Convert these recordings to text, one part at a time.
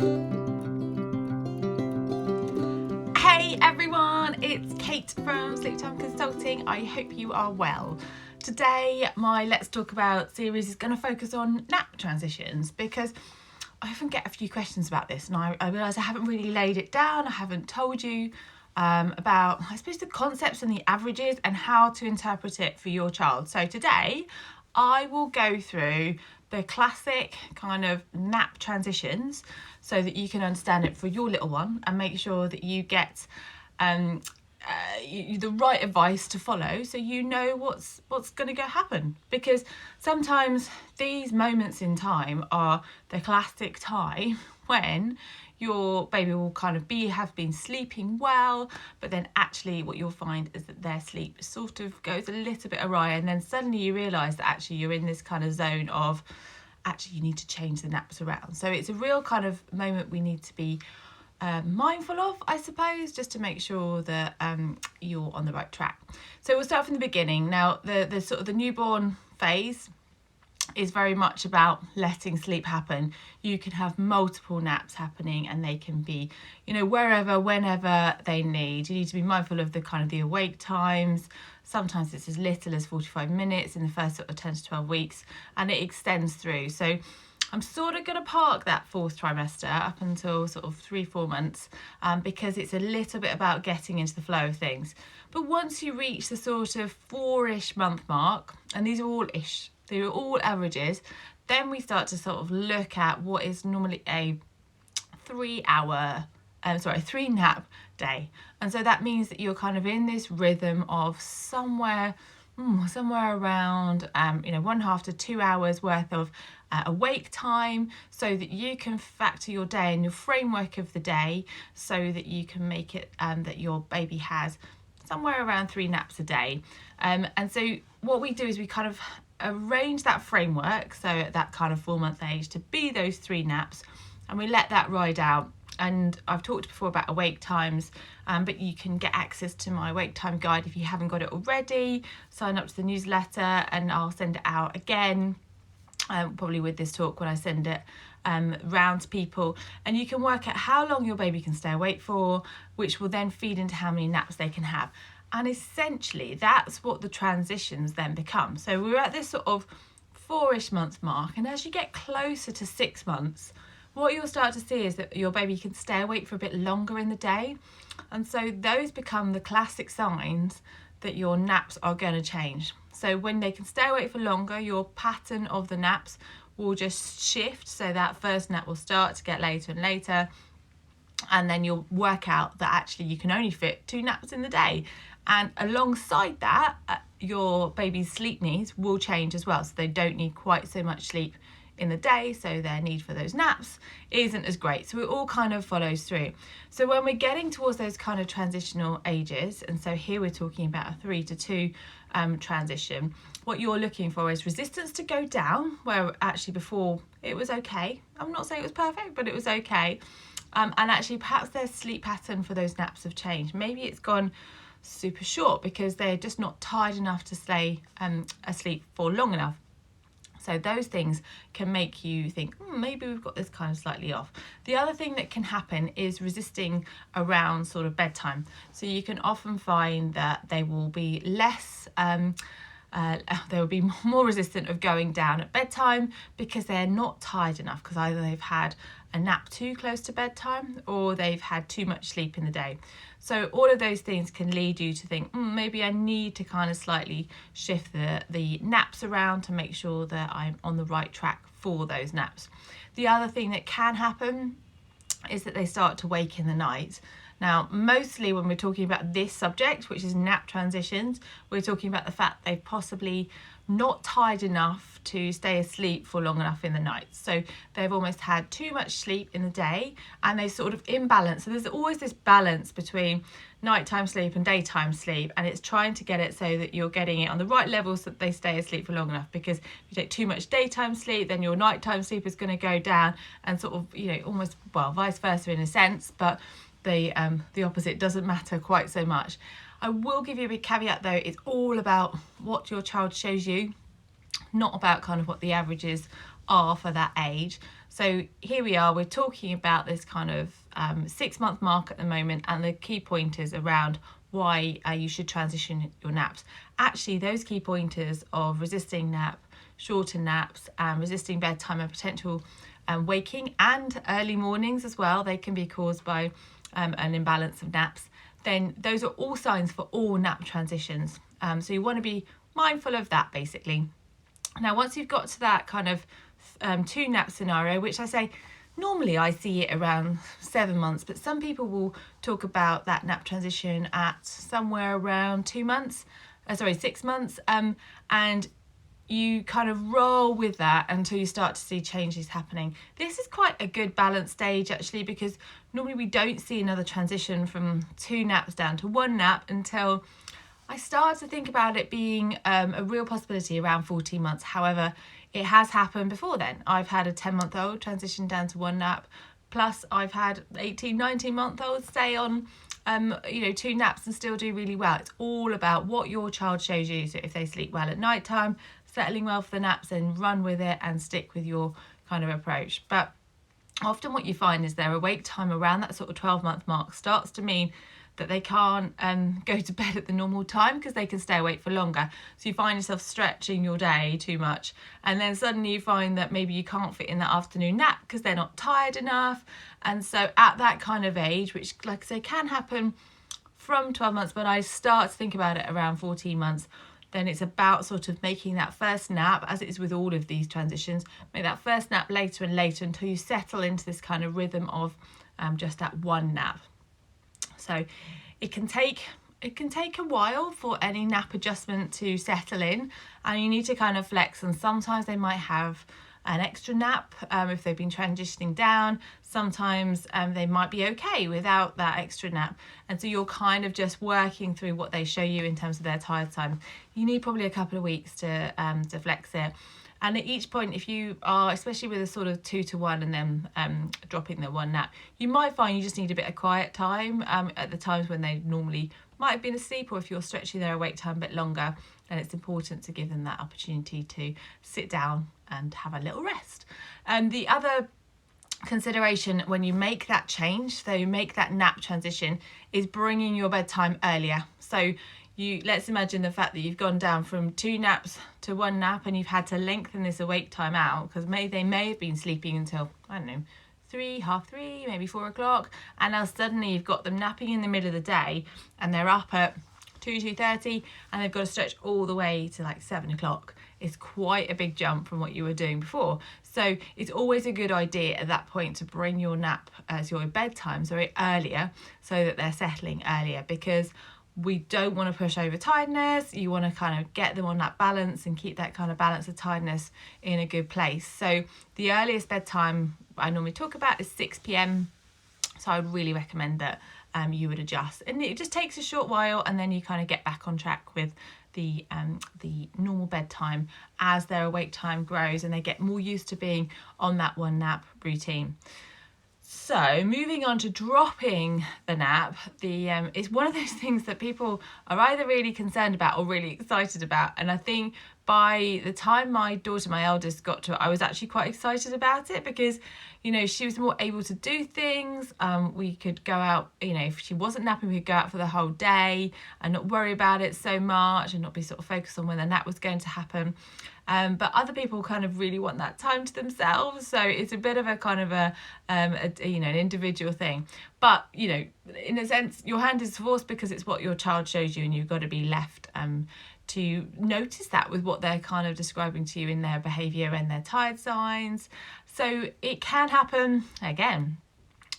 Hey everyone, it's Kate from Sleep Time Consulting. I hope you are well. Today my Let's Talk About series is going to focus on nap transitions because I often get a few questions about this, and I realise I haven't really laid it down. I haven't told you about, I suppose, the concepts and the averages and how to interpret it for your child. So today I will go through the classic kind of nap transitions so that you can understand it for your little one and make sure that you get the right advice to follow, so you know what's going to go happen. Because sometimes these moments in time are the classic time when your baby will kind of have been sleeping well, but then actually what you'll find is that their sleep sort of goes a little bit awry, and then suddenly you realise that actually you're in this kind of zone of actually you need to change the naps around. So it's a real kind of moment we need to be mindful of, I suppose, just to make sure that you're on the right track. So we'll start from the beginning. Now the sort of the newborn phase is very much about letting sleep happen. You can have multiple naps happening, and they can be, wherever, whenever they need. You need to be mindful of the kind of the awake times. Sometimes it's as little as 45 minutes in the first sort of 10 to 12 weeks, and it extends through. So I'm sort of going to park that fourth trimester up until sort of 3-4 months because it's a little bit about getting into the flow of things. But once you reach the sort of 4-ish month mark, and these are all ish, they're all averages, then we start to sort of look at what is normally a 3 nap day. And so that means that you're kind of in this rhythm of somewhere around 1.5 to 2 hours worth of awake time, so that you can factor your day and your framework of the day so that you can make it that your baby has somewhere around 3 naps a day. And so what we do is we kind of arrange that framework, so at that kind of 4-month age, to be those 3 naps, and we let that ride out. And I've talked before about awake times, but you can get access to my awake time guide if you haven't got it already. Sign up to the newsletter and I'll send it out again, probably with this talk when I send it round to people. And you can work out how long your baby can stay awake for, which will then feed into how many naps they can have. And essentially that's what the transitions then become. So we're at this sort of 4-ish month mark, and as you get closer to 6 months, what you'll start to see is that your baby can stay awake for a bit longer in the day. And so those become the classic signs that your naps are going to change. So when they can stay awake for longer, your pattern of the naps will just shift. So that first nap will start to get later and later. And then you'll work out that actually you can only fit 2 naps in the day. And alongside that, your baby's sleep needs will change as well. So they don't need quite so much sleep in the day, so their need for those naps isn't as great. So it all kind of follows through. So when we're getting towards those kind of transitional ages, and so here we're talking about a 3 to 2 transition, what you're looking for is resistance to go down, where actually before it was okay. I'm not saying it was perfect, but it was okay. And actually perhaps their sleep pattern for those naps have changed. Maybe it's gone super short because they're just not tired enough to stay asleep for long enough. So those things can make you think, maybe we've got this kind of slightly off. The other thing that can happen is resisting around sort of bedtime. So you can often find that they will be they will be more resistant of going down at bedtime because they're not tired enough, because either they've had a nap too close to bedtime or they've had too much sleep in the day. So all of those things can lead you to think, maybe I need to kind of slightly shift the naps around to make sure that I'm on the right track for those naps. The other thing that can happen is that they start to wake in the night. Now, mostly when we're talking about this subject, which is nap transitions, we're talking about the fact they've possibly not tired enough to stay asleep for long enough in the night. So they've almost had too much sleep in the day and they sort of imbalance. So there's always this balance between nighttime sleep and daytime sleep, and it's trying to get it so that you're getting it on the right levels so that they stay asleep for long enough. Because if you take too much daytime sleep, then your nighttime sleep is going to go down, and sort of, almost, vice versa in a sense, but the opposite doesn't matter quite so much. I will give you a big caveat though, it's all about what your child shows you, not about kind of what the averages are for that age. So here we are, we're talking about this kind of 6-month mark at the moment, and the key pointers around why you should transition your naps. Actually, those key pointers of resisting nap, shorter naps, and resisting bedtime and potential waking and early mornings as well, they can be caused by an imbalance of naps. Then those are all signs for all nap transitions. So you want to be mindful of that basically. Now, once you've got to that kind of 2 nap scenario, which I say normally I see it around 7 months, but some people will talk about that nap transition at somewhere around 6 months, and you kind of roll with that until you start to see changes happening. This is quite a good balanced stage actually, because normally we don't see another transition from 2 naps down to 1 nap until I start to think about it being a real possibility around 14 months. However, it has happened before then. I've had a 10-month-old transition down to 1 nap, plus I've had 18, 19-month-olds stay on 2 naps and still do really well. It's all about what your child shows you. So if they sleep well at night time, settling well for the naps, then run with it and stick with your kind of approach. But often what you find is their awake time around that sort of 12-month mark starts to mean that they can't go to bed at the normal time because they can stay awake for longer. So you find yourself stretching your day too much, and then suddenly you find that maybe you can't fit in that afternoon nap because they're not tired enough. And so at that kind of age, which like I say can happen from 12 months, but I start to think about it around 14 months, then it's about sort of making that first nap, as it is with all of these transitions, make that first nap later and later until you settle into this kind of rhythm of just that 1 nap. So it can take a while for any nap adjustment to settle in, and you need to kind of flex, and sometimes they might have an extra nap if they've been transitioning down. Sometimes they might be okay without that extra nap, and so you're kind of just working through what they show you in terms of their tired time. You need probably a couple of weeks to flex it. And at each point, if you are, especially with a sort of 2 to 1 and then dropping the 1 nap, you might find you just need a bit of quiet time at the times when they normally might have been asleep, or if you're stretching their awake time a bit longer, then it's important to give them that opportunity to sit down and have a little rest. And the other consideration when you make that change, so you make that nap transition, is bringing your bedtime earlier. So let's imagine the fact that you've gone down from 2 naps to 1 nap, and you've had to lengthen this awake time out because they may have been sleeping until, I don't know, 3, half 3, maybe 4 o'clock, and now suddenly you've got them napping in the middle of the day and they're up at 2:30 and they've got to stretch all the way to like 7 o'clock. It's quite a big jump from what you were doing before. So it's always a good idea at that point to bring your nap as your bedtime earlier, so that they're settling earlier, because we don't want to push over tiredness. You want to kind of get them on that balance and keep that kind of balance of tiredness in a good place. So the earliest bedtime I normally talk about is 6 p.m. So I would really recommend that you would adjust, and it just takes a short while, and then you kind of get back on track with the normal bedtime as their awake time grows and they get more used to being on that 1 nap routine. So moving on to dropping the nap, it's one of those things that people are either really concerned about or really excited about. And I think by the time my daughter, my eldest, got to it, I was actually quite excited about it, because, she was more able to do things. We could go out, if she wasn't napping, we could go out for the whole day and not worry about it so much and not be sort of focused on when the nap was going to happen. But other people kind of really want that time to themselves. So it's a bit of a kind of an individual thing. But, in a sense, your hand is forced because it's what your child shows you, and you've got to be left to notice that with what they're kind of describing to you in their behaviour and their tired signs. So it can happen, again,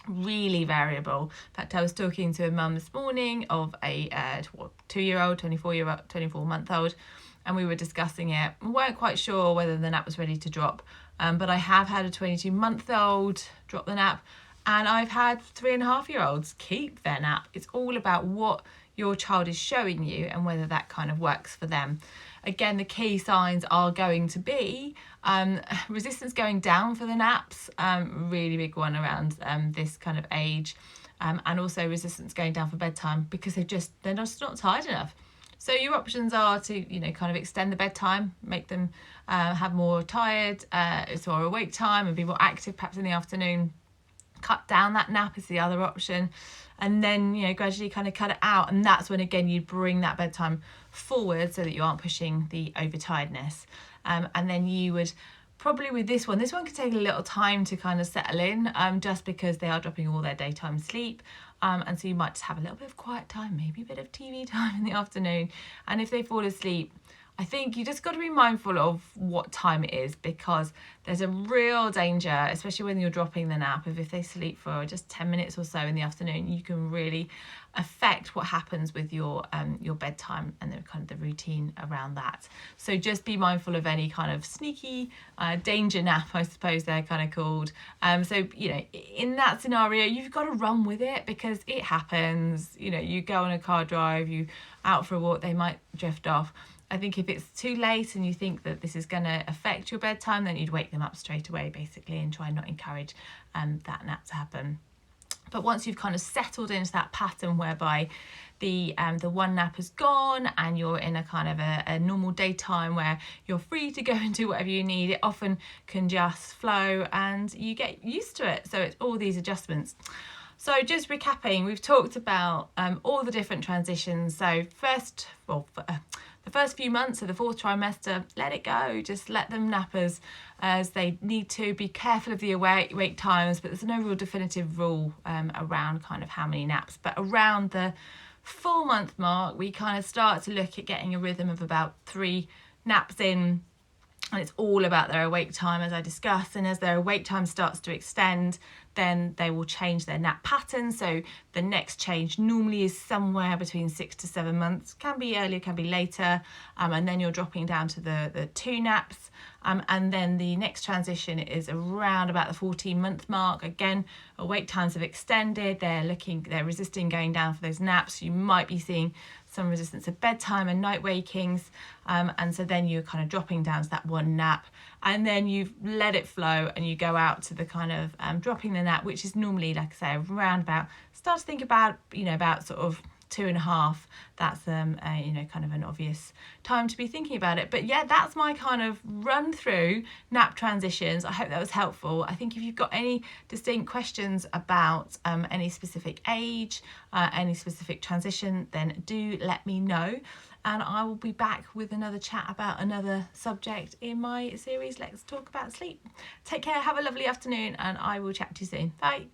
really variable. In fact, I was talking to a mum this morning of a 2-year-old, 24-month-old, and we were discussing it. We weren't quite sure whether the nap was ready to drop, but I have had a 22-month-old drop the nap, and I've had 3.5-year-olds keep their nap. It's all about what your child is showing you and whether that kind of works for them. Again, the key signs are going to be resistance going down for the naps, really big one around this kind of age, and also resistance going down for bedtime because they're just not tired enough. So your options are to, kind of extend the bedtime, make them have more tired or awake time and be more active perhaps in the afternoon. Cut down that nap is the other option, and then gradually kind of cut it out, and that's when again you bring that bedtime forward so that you aren't pushing the overtiredness. And then you would probably with this one could take a little time to kind of settle in, just because they are dropping all their daytime sleep. And so you might just have a little bit of quiet time, maybe a bit of TV time in the afternoon. And if they fall asleep, I think you just got to be mindful of what time it is, because there's a real danger, especially when you're dropping the nap, if they sleep for just 10 minutes or so in the afternoon, you can really affect what happens with your bedtime and the kind of the routine around that. So just be mindful of any kind of sneaky danger nap, I suppose they're kind of called. So in that scenario, you've got to run with it, because it happens. You go on a car drive, you out for a walk, they might drift off. I think if it's too late and you think that this is going to affect your bedtime, then you'd wake them up straight away, basically, and try and not encourage that nap to happen. But once you've kind of settled into that pattern whereby the one nap is gone and you're in a kind of a normal daytime where you're free to go and do whatever you need, it often can just flow and you get used to it. So it's all these adjustments. So just recapping, we've talked about all the different transitions. So the first few months of the fourth trimester, let it go. Just let them nap as they need to. Be careful of the wake times, but there's no real definitive rule around kind of how many naps. But around the 4 month mark, we kind of start to look at getting a rhythm of about 3 naps in. And it's all about their awake time, as I discussed. And as their awake time starts to extend, then they will change their nap pattern. So the next change normally is somewhere between 6 to 7 months. Can be earlier, can be later. And then you're dropping down to the 2 naps. And then the next transition is around about the 14-month mark. Again, awake times have extended. They're resisting going down for those naps. You might be seeing some resistance of bedtime and night wakings. And so then you're kind of dropping down to that 1 nap. And then you've let it flow and you go out to the kind of dropping the nap, which is normally, like I say, around about, start to think about, about sort of 2.5. That's kind of an obvious time to be thinking about it. But yeah, that's my kind of run through nap transitions. I hope that was helpful. I think if you've got any distinct questions about any specific age, any specific transition, then do let me know. And I will be back with another chat about another subject in my series, Let's Talk About Sleep. Take care, have a lovely afternoon, and I will chat to you soon. Bye.